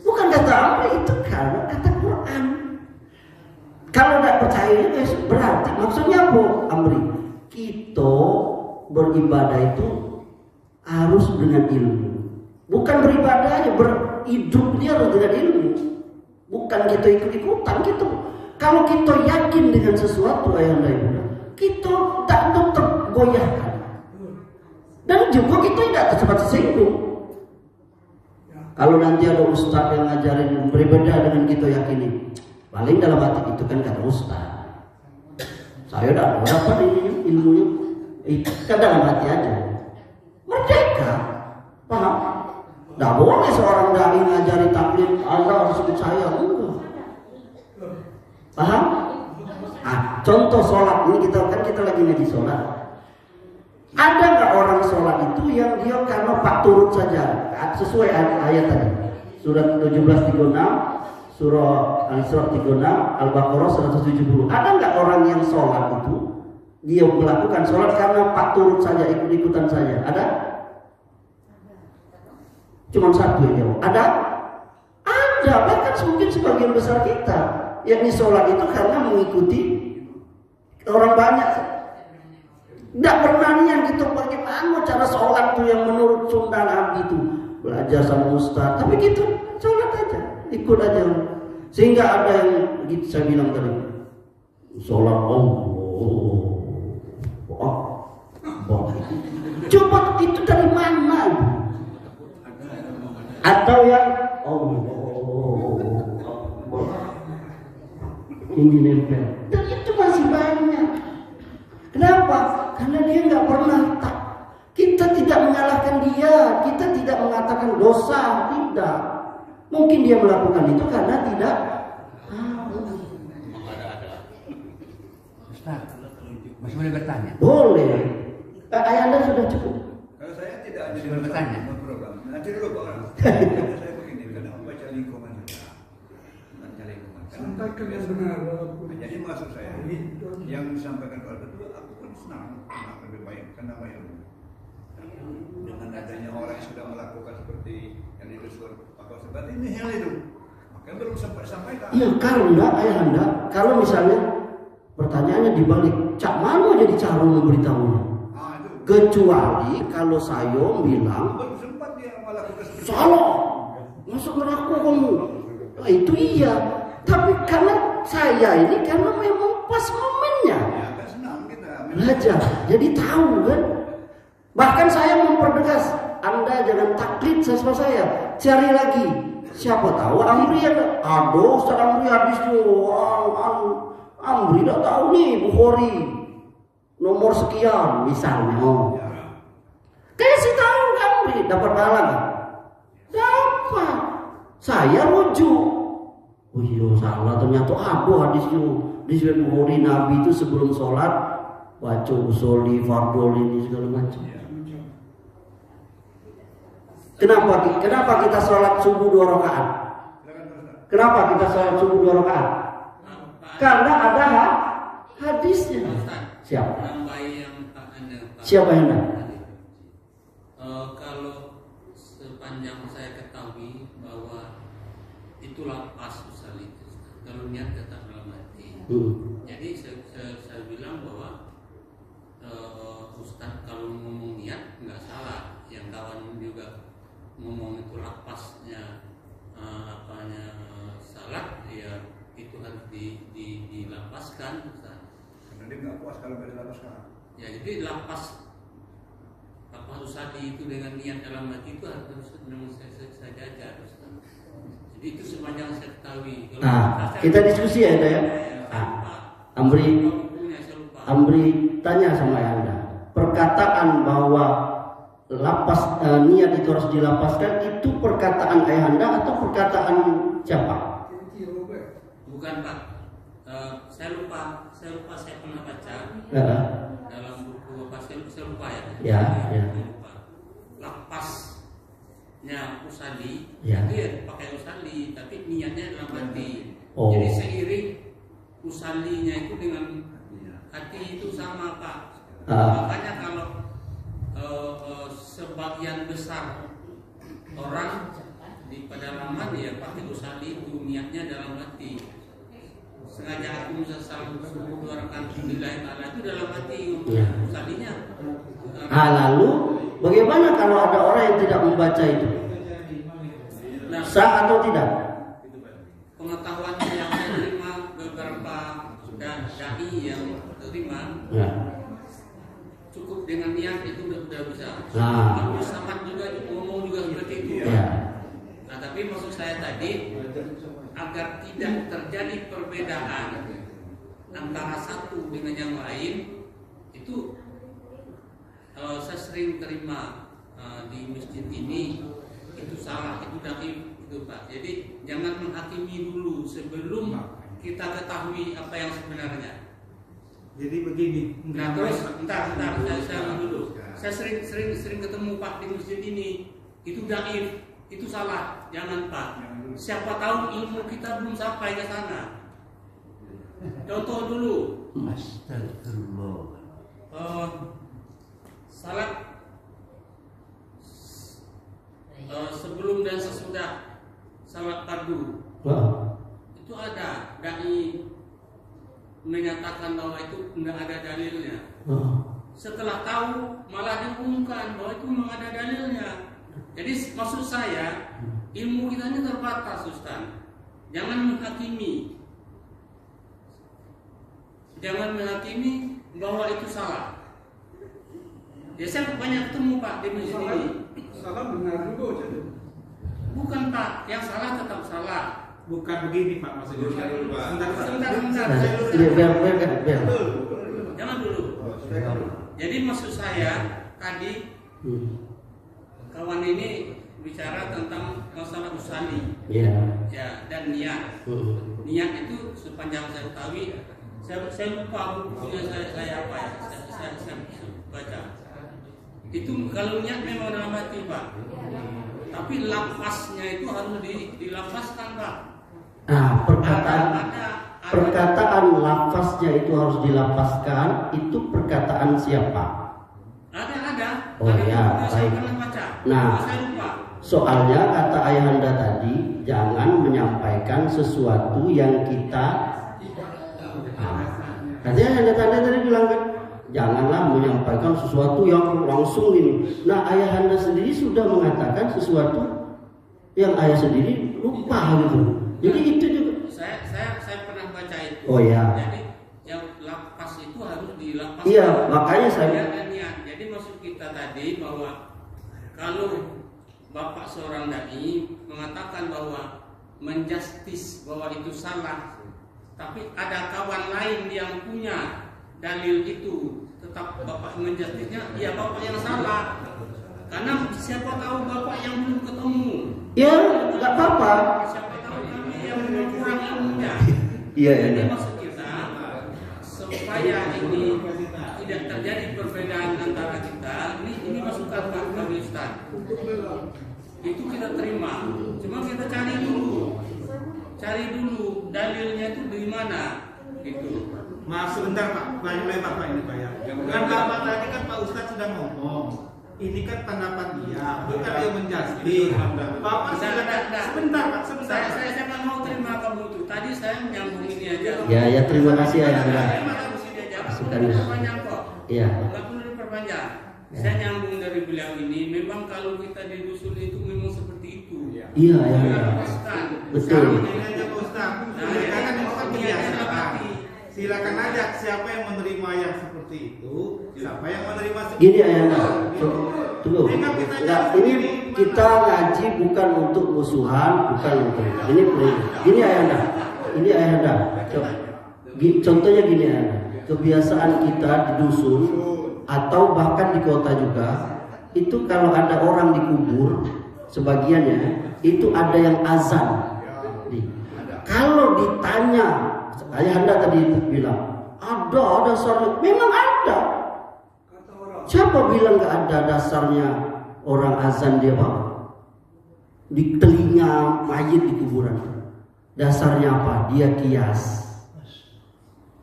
Bukan kata apa itu, kalau kata Quran. Kalau tidak percaya berarti maksudnya apa, Amri? Kita beribadah itu harus dengan ilmu. Bukan beribadah aja, berhidupnya harus dengan ilmu. Bukan kita ikut-ikutan gitu. Kalau kita yakin dengan sesuatu, ayahanda ibu, kita tak tergoyahkan. Dan juga kita tidak cepat tersinggung. Kalau nanti ada ustaz yang ngajarin berbeda dengan kita yakini, paling dalam hati itu kan kata ustaz, saya udah dapat ini ilmunya, itu kan dalam hati aja. Merdeka, paham? Tidak boleh seorang dai ngajari taklid Allah harus ikut saya, enggak. Paham? Contoh sholat ini kita lagi ngaji sholat. Ada nggak orang sholat itu yang dia karena pak turut saja sesuai ayat tadi, surat 1736, surah Al-Isra 36, Al-Baqarah 170. Ada nggak orang yang sholat itu dia melakukan sholat karena pak turut saja, ikut-ikutan saja? Ada? Cuma satu yang jawab. Ada? Ada. Bahkan mungkin sebagian besar kita yakni sholat itu karena mengikuti orang banyak. Tidak pernah niat gitu bagaimana cara sholat tuh yang menurut sunnah Nabi itu, belajar sama ustaz. Tapi gitu sholat aja, ikut aja. Sehingga ada yang gitu saya bilang tadi, sholat coba itu dari mana? Atau yang ini nempel. Dan itu masih banyak. Kenapa? Karena dia nggak pernah kita tidak menyalahkan dia, kita tidak mengatakan dosa, tidak. Mungkin dia melakukan itu karena tidak Ustaz, masih boleh bertanya? boleh. Ayahanda sudah cukup. Kalau saya tidak ada Masih bertanya? program. Nanti dulu Pak. Karena saya begini, karena membaca lingkungan saya. Membaca lingkungan. Sampaikan yang benar. Jadi maksud saya, yang disampaikan Pak itu aku pun senang lebih baik karena ilmu. Dengan adanya orang yang sudah melakukan seperti yang disebut apa seperti ini hal itu, makanya belum sempat sampaikan. Iya, karena ayahanda, kalau misalnya pertanyaannya dibalik, cak mana jadi cara memberitahunya? Itu. Kecuali kalau saya bilang, Belum sempat dia melakukan seperti itu. salah, masuk neraka kamu. Nah, itu iya. Tapi karena saya ini karena memang pas momennya Ya kan senang kita. belajar, jadi tahu kan. Bahkan saya mempertegas, Anda jangan taklid sama saya, cari lagi. Siapa tahu Amri ada. Aduh, Ustaz Amri habis tuh. Amri tidak tahu nih Bukhari nomor sekian misalnya. Kasih tahu Amri, dapat pahala nggak? Dapat. Saya rujuk. Oh iya salah, ternyata ada hadisnya di Sahih Bukhari, Nabi itu sebelum sholat baca usholi, fardol ini segala macam. Kenapa kita sholat subuh 2 rakaat? Kenapa kita sholat subuh 2 rakaat? Karena ada hadisnya. Siapa? Siapa yang ada? Kalau sepanjang saya ketahui bahwa itulah pas usul itu. Kalau niat tetap dalam hati. Jadi saya bilang bahwa Ustaz kalau ngomong niat nggak salah. Yang kawan juga ngomong itu lapasnya apanya salah, ya itu harus dilapaskan Ustaz. Karena dia nggak puas kalau nggak dilepaskan. Ya jadi lapas Rusadi itu dengan niat dalam hati itu harus memang saya jaga Ustaz. Jadi itu sepanjang saya ketahui. Nah, kita diskusi ya, ya. Amri tanya sama Anda. Perkataan bahwa niat itu harus dilapaskan itu perkataan Ayahanda atau perkataan siapa? Bukan Pak. Saya lupa saya pernah baca dalam buku apa saya lupa ya. Ya. Lupa. Lapasnya Usali, ya. Dia pakai Usali, tapi niatnya dalam hati. Oh. Jadi seiring Usalinya itu dengan hati itu sama Pak. Makanya kalau sebagian besar orang di pedalaman ya pakai Usali itu niatnya dalam hati. Sengaja aku selalu mengeluarkan nilai ta'ala itu dalam hati Usalinya. Lalu bagaimana kalau ada orang yang tidak membaca itu? Sah atau tidak? Pengetahuan yang saya terima beberapa dai yang terima cukup dengan niat itu sudah bisa. Abu Samad juga ngomong juga seperti itu. Nah tapi maksud saya tadi agar tidak terjadi perbedaan antara satu dengan yang lain itu saya sering terima di masjid ini itu salah, itu dhaif itu Pak. Jadi jangan menghakimi dulu sebelum kita ketahui apa yang sebenarnya. Jadi begini. Nah terus saya dulu. Saya sering ketemu Pak di masjid ini. Itu dhaif, itu salah. Jangan Pak. Siapa tahu ilmu kita belum sampai ke sana. Contoh dulu. Astagfirullah. Salat sebelum dan sesudah salat fardu. Itu ada dai menyatakan bahwa itu tidak ada dalilnya. Setelah tahu malah diumumkan bahwa itu memang ada dalilnya. Jadi maksud saya ilmu kita ini terbatas Ustaz. Jangan menghakimi bahwa itu salah. Ya saya banyak ketemu Pak di masjid ini. Salah benar juga jadi. Bukan Pak, yang salah tetap salah. Bukan begini Pak maksudnya. Sebentar. Biar. Jangan dulu. Jadi maksud saya tadi kawan ini bicara tentang masalah usali. Ya, dan niat. Niat itu sepanjang saya ketahui, saya lupa bukunya saya baca. Itu kalau niat memang dalam hati Pak. Tapi lapasnya itu harus dilapaskan Pak. Perkataan lafaznya itu harus dilapaskan, itu perkataan siapa? Ada. Oh ya, baik. Nah, soalnya kata Ayahanda tadi, jangan menyampaikan sesuatu yang kita. Tadi Ayahanda tadi bilang kan, janganlah menyampaikan sesuatu yang langsung ini. Nah, Ayahanda sendiri sudah mengatakan sesuatu yang ayah sendiri lupa gitu. Jadi itu juga. Saya pernah baca itu. Oh ya. Jadi yang lapas itu harus dilapaskan. Iya, makanya saya. Jadi maksud kita tadi bahwa kalau bapak seorang dai mengatakan bahwa menjustis bahwa itu salah, tapi ada kawan lain yang punya dalil itu, tetap bapak menjustisnya, ya bapak yang salah. Karena siapa tahu bapak yang belum ketemu. Ya, nggak apa-apa. Siapa tahu kami yang kurang ilmunya. Iya. Jadi maksud kita supaya ini tidak terjadi perbedaan antara kita, ini masukan Pak kami Ustaz. Itu kita terima. Cuma kita cari dulu dalilnya itu di mana gitu. Maaf sebentar Pak, banyak lebar Pak ini Pak ya. Kan Bapak tadi kan Pak Ustadz sudah ngomong. Ini kan pendapat dia, bukan dia menjustis. Bapak sebentar Pak, sebentar. Saya kan mau terima kamu itu. Tadi saya menyambung ini aja. Ya, terima kasih ya. Sudah diperpanjang kok. Iya. Nggak perlu diperpanjang. Saya nyambung dari beliau ini. Memang kalau kita di dusun itu memang seperti itu. Iya. Lepaskan. Betul. Nah, kan itu kan kebiasaan. silakan aja siapa yang menerima yang seperti itu, siapa yang menerima seperti Gini itu. ayahanda, tunggu. Tinggal kita Nah, ini kita ngaji bukan untuk musuhan, bukan untuk ini. Gini ayahanda, ini ayahanda. Contohnya gini ayahanda, kebiasaan kita di dusun atau bahkan di kota juga, itu kalau ada orang dikubur, sebagiannya itu ada yang azan. Kalau ditanya, ayahanda tadi bilang, ada dasarnya, memang ada. Siapa bilang nggak ada dasarnya orang azan dia bawa? Di telinga mayit di kuburan. Dasarnya apa? Dia kias.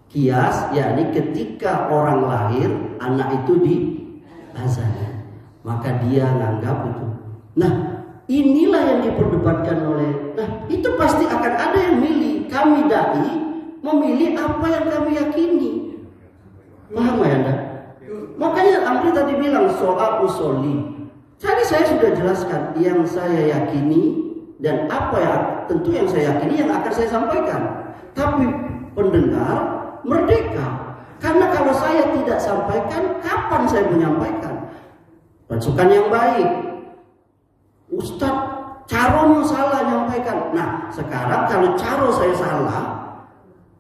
Kias, yakni ketika orang lahir, anak itu di azan, maka dia nganggap itu. Nah, inilah yang diperdebatkan oleh. Nah, itu pasti akan ada yang milih. Kami dai memilih apa yang kami yakini. Paham ya Anda? Makanya Amri tadi bilang soal usoli. Tadi saya sudah jelaskan yang saya yakini dan apa yang tentu yang saya yakini yang akan saya sampaikan. Tapi pendengar merdeka. Karena kalau saya tidak sampaikan, kapan saya menyampaikan? Pasukan yang baik. Ustadz, caronya salah nyampaikan. Nah, sekarang kalau caro saya salah,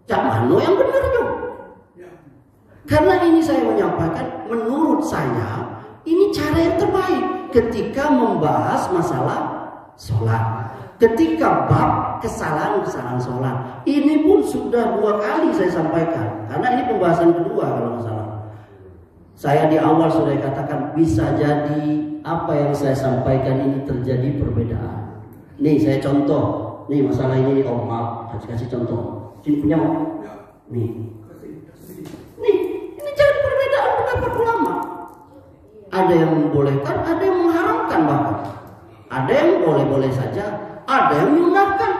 cak mano yang benarnya? Karena ini saya menyampaikan, menurut saya ini cara yang terbaik ketika membahas masalah sholat. Ketika bab kesalahan-kesalahan sholat, ini pun sudah 2 kali saya sampaikan. Karena ini pembahasan kedua kalau nggak salah. Saya di awal sudah katakan bisa jadi apa yang saya sampaikan ini terjadi perbedaan. Nih saya contoh. Nih masalah ini oh maaf, kasih contoh. Sini punya mau? Nih. Nih, ini jadi perbedaan pendapat ulama. Ada yang membolehkan, ada yang mengharamkan bahkan. Ada yang boleh-boleh saja, ada yang menyunahkan.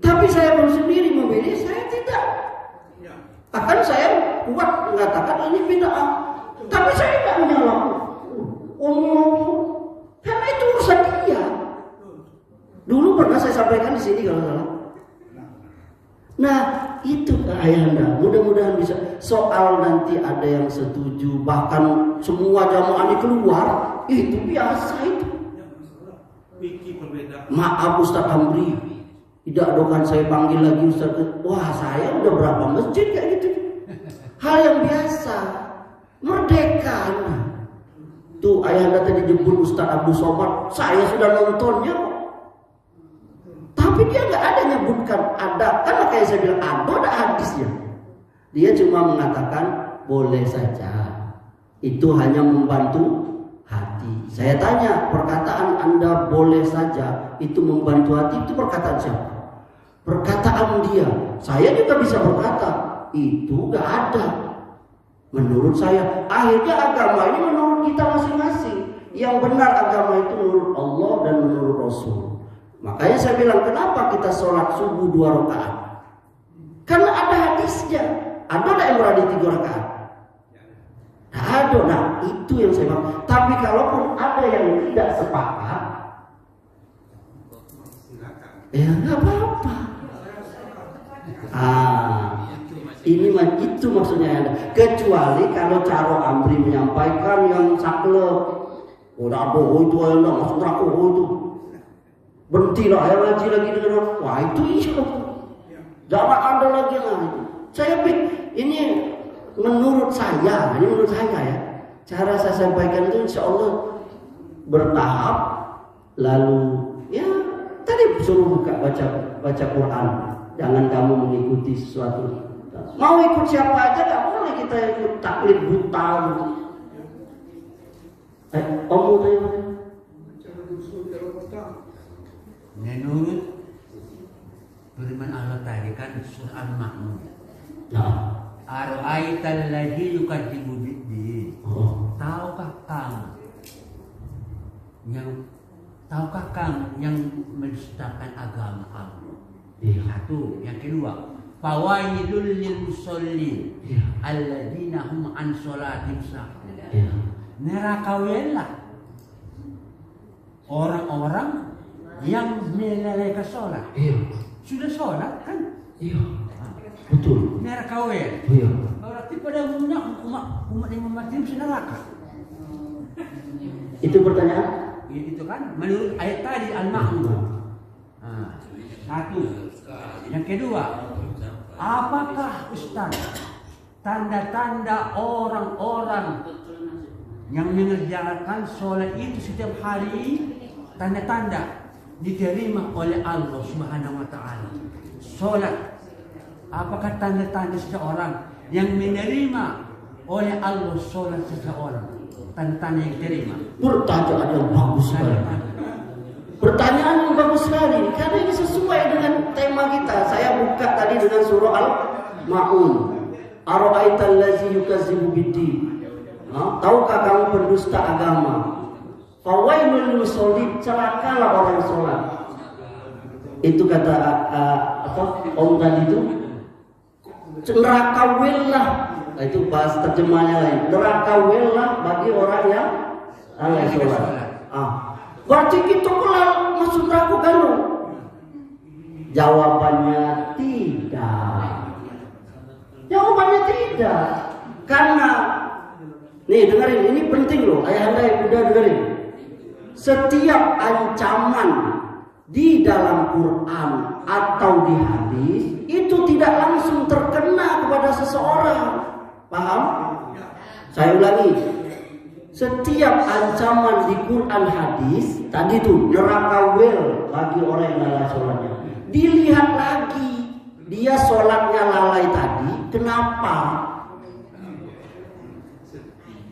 Tapi saya pun sendiri memilih, saya tidak. Bahkan saya kuat mengatakan ini bid'ah. Tapi saya tidak menyalahkan. Karena itu urusan dia. Dulu pernah saya sampaikan di sini kalau salah. Nah itu ayahanda, mudah-mudahan bisa. Soal nanti ada yang setuju, bahkan semua jamaah ini keluar, itu biasa itu. Maaf Ustaz Amri, tidak dokan saya panggil lagi Ustaz. Wah saya udah berapa masjid kayak gitu. Hal yang biasa, merdeka. Tuh ayahanda tadi jemput Ustaz Abdul Somad, saya sudah nontonnya. Tapi dia nggak ada nyebutkan ada, kan makanya saya bilang ada hadisnya. Dia cuma mengatakan boleh saja. Itu hanya membantu hati. Saya tanya, perkataan Anda boleh saja itu membantu hati, itu perkataan siapa? Perkataan dia. Saya juga bisa berkata itu nggak ada. Menurut saya, akhirnya agama ini menurut kita masing-masing. Yang benar agama itu menurut Allah dan menurut Rasul. Makanya saya bilang, kenapa kita sholat subuh 2 rakaat? Karena ada hadisnya. Ada yang berada 3 rakaat? Ada. Nah itu yang saya bilang. Tapi kalaupun ada yang tidak sepakat, ya nggak apa-apa. Ini itu maksudnya. Kecuali kalau Caro Amri menyampaikan yang saklek, udah bohong itu ya, masuk neraka itu. Berhentilah yang ngaji lagi dengan wah itu iya. Jangan ada lagi lagi. Saya pikir ini menurut saya ya. Cara saya sampaikan itu insya Allah bertahap. Lalu ya tadi suruh buka baca Quran. Jangan kamu mengikuti sesuatu. Mau ikut siapa aja nggak boleh kita ikut taklid buta. Omong tanya. Menurut firman Allah tadi kan surah Al-Ma'un. Ara'aital ladzi yukadzibu bid-din. Tahukah kamu yang mendustakan agama kamu? Satu, yang kedua, fawailul lil musallin alladzina hum an sholatihim sahun. Nerakawilah orang-orang yang melalaikan sholat. Sudah sholat kan? Betul. Merah kawin. Iya. Berarti pada umumnya umat yang mati mesti neraka. Itu pertanyaan? Itu kan menurut ayat tadi Al-Ma'un. Nah, satu. Yang kedua, apakah Ustaz tanda-tanda orang-orang yang mengerjakan sholat itu setiap hari, tanda-tanda diterima oleh Allah Subhanahu wa Ta'ala? Sholat, apakah tanda-tanda seseorang yang menerima oleh Allah sholat seseorang? Tanda-tanda yang diterima. Pertanyaan yang bagus sekali. Pertanyaan yang bagus sekali. Karena ini sesuai dengan tema kita. Saya buka tadi dengan surah Al-Ma'un. Ara'aital ladzi yukazzibu biddin. Tahukah kamu pendusta agama? Fawailul lil musallin, celakalah orang sholat. Itu kata Om tadi itu. Neraka willah. Itu bahas terjemahnya lain. Neraka willah bagi orang yang lalai sholat. Berarti kita kelal masuk neraka kan? Jawabannya tidak. Jawabannya tidak. Karena nih dengerin, ini penting loh. Ayahanda yang udah dengerin. Setiap ancaman di dalam Quran atau di hadis itu tidak langsung terkena kepada seseorang. Paham? Saya ulangi. Setiap ancaman di Quran hadis tadi tuh neraka wel bagi orang yang lalai sholatnya. Dilihat lagi dia sholatnya lalai tadi, kenapa?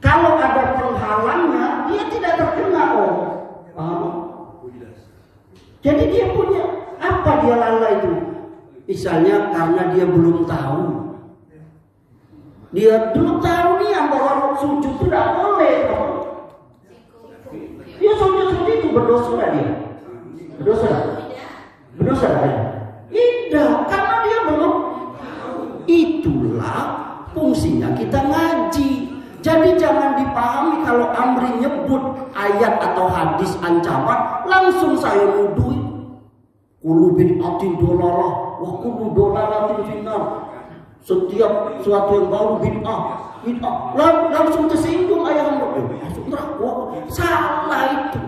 Kalau ada penghalangnya, dia tidak terkena paham? Jadi dia punya apa dia lalai itu? Misalnya karena dia belum tahu. Dia belum tahu nih bahwa sujud itu tidak boleh. Dia sujud seperti itu berdosa dia. Berdosa. Berdosa dia. Tidak, karena dia belum. Itulah fungsinya kita ngaji. Jadi jangan dipahami kalau Amri nyebut ayat atau hadis ancaman langsung saya nuduh. Kullu bid'atin dolalah wa kullu dolalatin finnar. Setiap sesuatu yang baru bid'ah. Langsung tersinggung ayat Allah. Masuk neraka. Salah itu.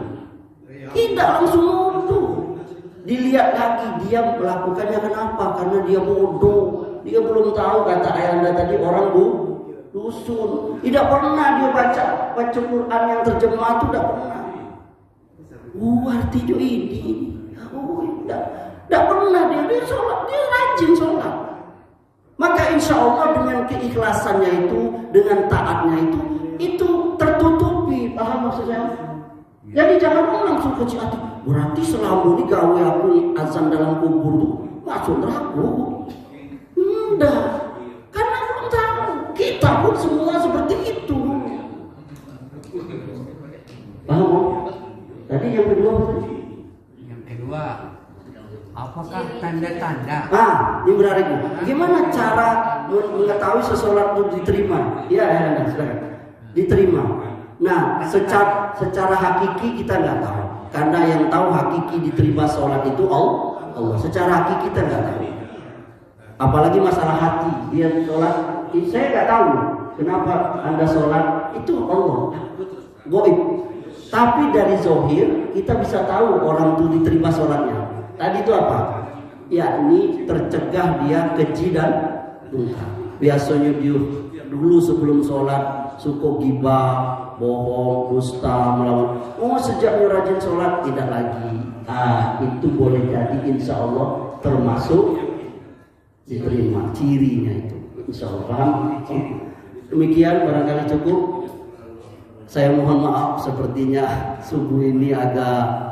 Tidak langsung nuduh. Dilihat lagi dia melakukannya kenapa? Karena dia bodoh. Dia belum tahu kata ayahanda tadi orang dusun. Tidak pernah dia baca Quran yang terjemah itu tidak pernah. Arti itu ini. Tidak pernah dia sholat. Dia rajin sholat. Maka insya Allah dengan keikhlasannya itu, dengan taatnya itu tertutupi. Paham maksud saya? Jadi jangan langsung kecil hati. Berarti selama ini gawe aku azan dalam kubur itu masuk neraka. Enggak. Karena belum tahu. Kita pun semua seperti itu. Paham? Tadi yang kedua apa? Yang kedua, apakah tanda-tanda? Ini berarti gimana cara mengetahui seseorang itu diterima? Ya, silakan. Diterima. Nah, secara hakiki kita nggak tahu. Karena yang tahu hakiki diterima sholat itu Allah. Secara hakiki kita nggak tahu. Apalagi masalah hati. Dia sholat, saya nggak tahu kenapa Anda sholat, itu Allah. Goib. Tapi dari zohir kita bisa tahu orang itu diterima sholatnya. Tadi itu apa? Yakni tercegah dia keji dan munkar. Biasanya dia dulu sebelum sholat suka gibah, bohong, dusta, melawan. Sejak dia rajin sholat tidak lagi. Itu boleh jadi insya Allah termasuk diterima. Cirinya itu insya Allah. Paham? Demikian barangkali cukup. Saya mohon maaf sepertinya subuh ini agak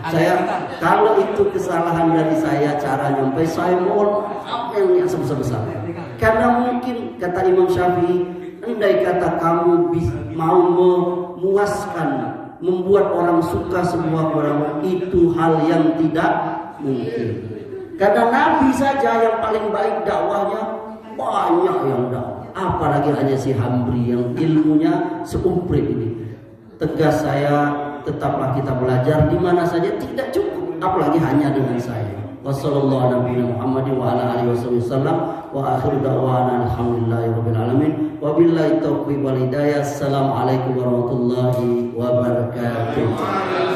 saya kalau itu kesalahan dari saya cara nyampe, saya mohon maaf yang sebesar-besar. Karena mungkin kata Imam Syafi'i, andai kata kamu mau memuaskan, membuat orang suka sebuah barang, itu hal yang tidak mungkin. Karena Nabi saja yang paling baik dakwahnya banyak yang dakwah. Apalagi hanya si Hambri yang ilmunya seumprit ini. Tegas saya, tetaplah kita belajar di mana saja tidak cukup, apalagi hanya dengan saya. Wassallallahu ala nabiyina Muhammadin wa ala alihi wasallam wa akhiru da'wana alhamdulillahirabbil alamin. Wabillahi taufiq wal hidayah. Assalamualaikum warahmatullahi wabarakatuh.